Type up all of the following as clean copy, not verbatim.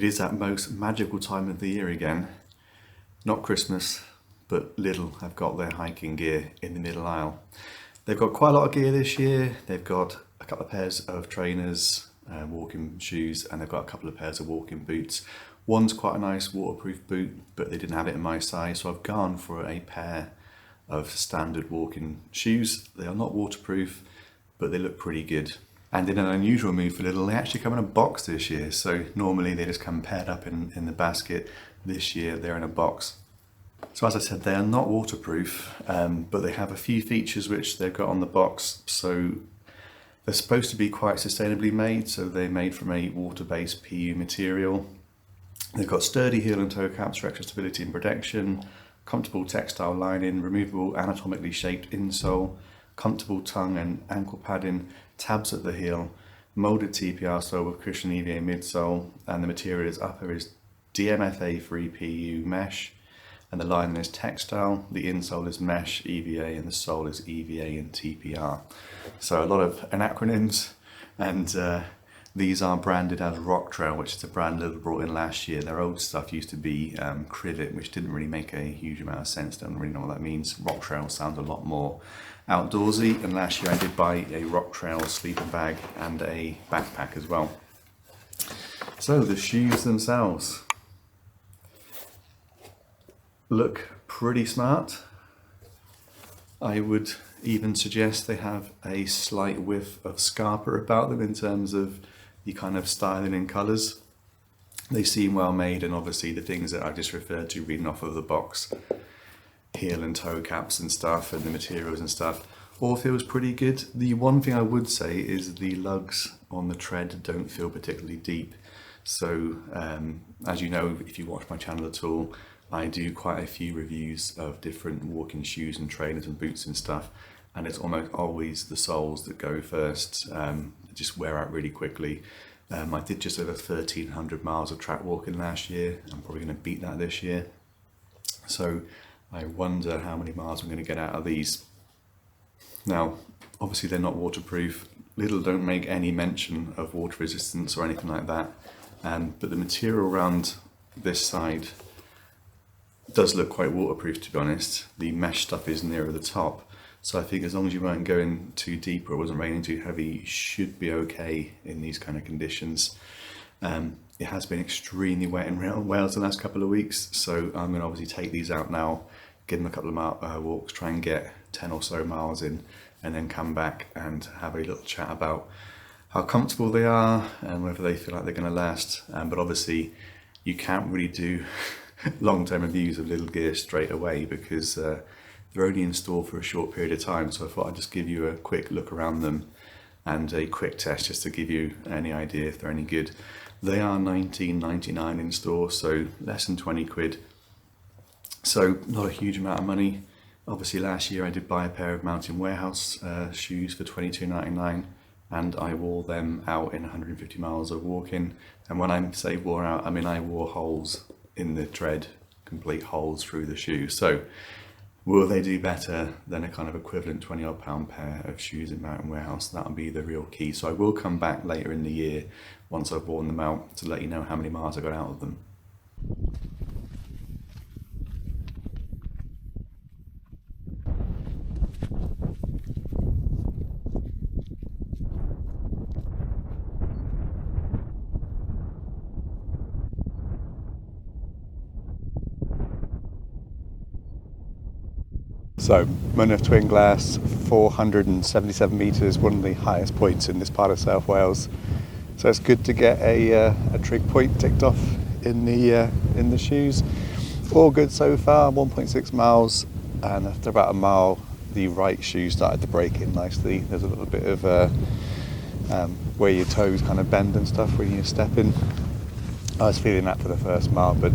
It is that most magical time of the year again. Not Christmas, but Lidl have got their hiking gear in the middle aisle. They've got quite a lot of gear this year. They've got a couple of pairs of trainers, walking shoes, and they've got a couple of pairs of walking boots. One's quite a nice waterproof boot, but they didn't have it in my size, so I've gone for a pair of standard walking shoes. They are not waterproof, but they look pretty good. And in an unusual move for Lidl, they actually come in a box this year. So normally they just come paired up in the basket. This year they're in a box. So as I said, they are not waterproof, but they have a few features which they've got on the box. So they're supposed to be quite sustainably made. So they're made from a water-based PU material. They've got sturdy heel and toe caps for extra stability and protection, comfortable textile lining, removable anatomically shaped insole, comfortable tongue and ankle padding, tabs at the heel, moulded TPR sole with cushion EVA midsole, and the material is upper is DMFA-free PU mesh, and the lining is textile, the insole is mesh EVA, and the sole is EVA and TPR. So a lot of acronyms, and these are branded as Rocktrail, which is a brand Lidl brought in last year. Their old stuff used to be Crivet, which didn't really make a huge amount of sense. Don't really know what that means. Rocktrail sounds a lot more outdoorsy, and last year I did buy a Rocktrail sleeping bag and a backpack as well. So the shoes themselves look pretty smart. I would even suggest they have a slight whiff of Scarpa about them in terms of the kind of styling and colours. They seem well made, and obviously the things that I just referred to reading off of the box, heel and toe caps and stuff, and the materials and stuff, all feels pretty good. The one thing I would say is the lugs on the tread don't feel particularly deep. So as you know, if you watch my channel at all, I do quite a few reviews of different walking shoes and trainers and boots and stuff, and it's almost always the soles that go first. Just wear out really quickly. I did just over 1,300 miles of track walking last year. I'm probably going to beat that this year. So I wonder how many miles I'm going to get out of these. Now, obviously they're not waterproof. Lidl don't make any mention of water resistance or anything like that. But the material around this side does look quite waterproof, to be honest. The mesh stuff is nearer the top. So I think as long as you weren't going too deep or it wasn't raining too heavy, you should be okay in these kind of conditions. It has been extremely wet in Wales the last couple of weeks, so I'm going to obviously take these out now, give them a couple of walks, try and get 10 or so miles in, and then come back and have a little chat about how comfortable they are and whether they feel like they're going to last. But obviously you can't really do long-term reviews of Lidl gear straight away because they're only in store for a short period of time. So I thought I'd just give you a quick look around them and a quick test just to give you any idea if they're any good. They are $19.99 in store, so less than 20 quid. So not a huge amount of money. Obviously last year I did buy a pair of Mountain Warehouse shoes for $22.99, and I wore them out in 150 miles of walking. And when I say wore out, I mean I wore holes in the tread, complete holes through the shoe. So will they do better than a kind of equivalent 20 odd pound pair of shoes in Mountain Warehouse? That'll be the real key. So I will come back later in the year once I've worn them out to let you know how many miles I got out of them. So, Mynwent Twin Glass, 477 metres, one of the highest points in this part of South Wales. So it's good to get a trig point ticked off in the shoes. All good so far, 1.6 miles, and after about a mile, the right shoe started to break in nicely. There's a little bit of where your toes kind of bend and stuff when you're stepping. I was feeling that for the first mile, but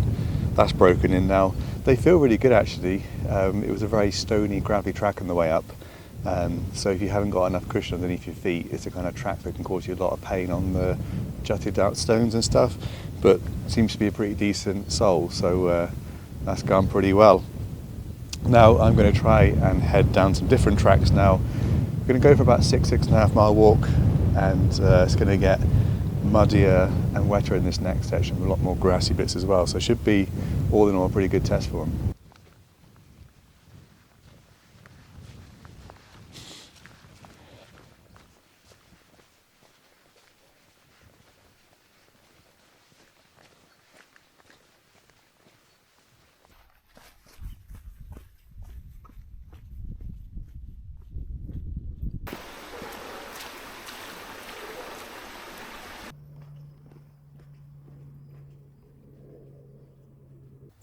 that's broken in now. They feel really good actually. It was a very stony, gravelly track on the way up. So if you haven't got enough cushion underneath your feet, it's a kind of track that can cause you a lot of pain on the jutted out stones and stuff. But seems to be a pretty decent sole, so that's gone pretty well. Now I'm going to try and head down some different tracks now. I'm going to go for about 6.5 mile walk, and it's going to get muddier and wetter in this next section, a lot more grassy bits as well. So it should be, all in all, a pretty good test for them.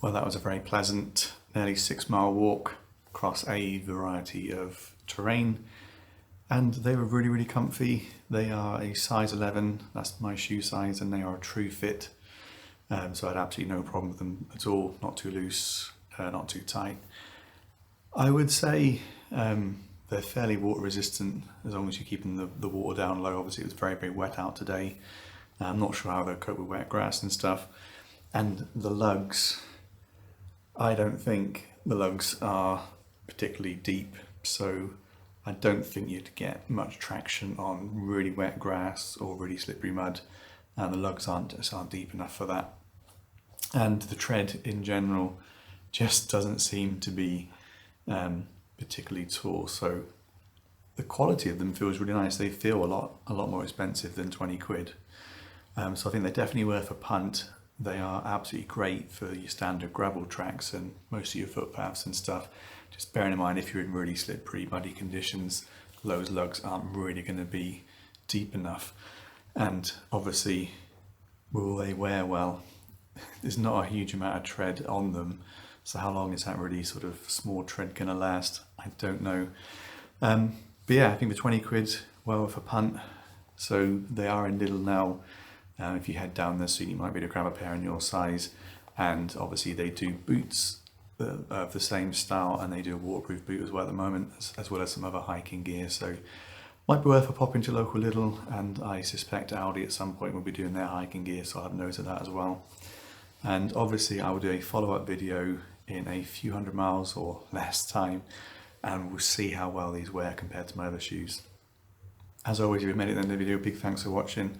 Well, that was a very pleasant, nearly 6-mile walk across a variety of terrain, and they were really, really comfy. They are a size 11, that's my shoe size, and they are a true fit. So I had absolutely no problem with them at all, not too loose, not too tight. I would say they're fairly water resistant as long as you're keeping the water down low. Obviously it was very, very wet out today. I'm not sure how they'll cope with wet grass and stuff. And the lugs, I don't think the lugs are particularly deep, so I don't think you'd get much traction on really wet grass or really slippery mud, and the lugs aren't deep enough for that. And the tread in general just doesn't seem to be particularly tall, so the quality of them feels really nice. They feel a lot more expensive than 20 quid. So I think they're definitely worth a punt. They are absolutely great for your standard gravel tracks and most of your footpaths and stuff. Just bearing in mind, if you're in really slippery, muddy conditions, those lugs aren't really going to be deep enough. And obviously, will they wear well? There's not a huge amount of tread on them. So how long is that really sort of small tread going to last? I don't know. But yeah, I think for 20 quid, well worth a punt. So they are in Lidl now. If you head down there soon, you might be able to grab a pair in your size. And obviously they do boots of the same style, and they do a waterproof boot as well at the moment, as well as some other hiking gear. So might be worth a pop into local Lidl, and I suspect Aldi at some point will be doing their hiking gear, so I'll have note of that as well. And obviously I will do a follow-up video in a few hundred miles or less time, and we'll see how well these wear compared to my other shoes. As always, if you've made it to the end of the video, big thanks for watching.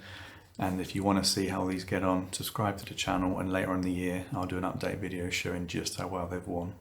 And if you want to see how these get on, subscribe to the channel, and later on in the year I'll do an update video showing just how well they've worn.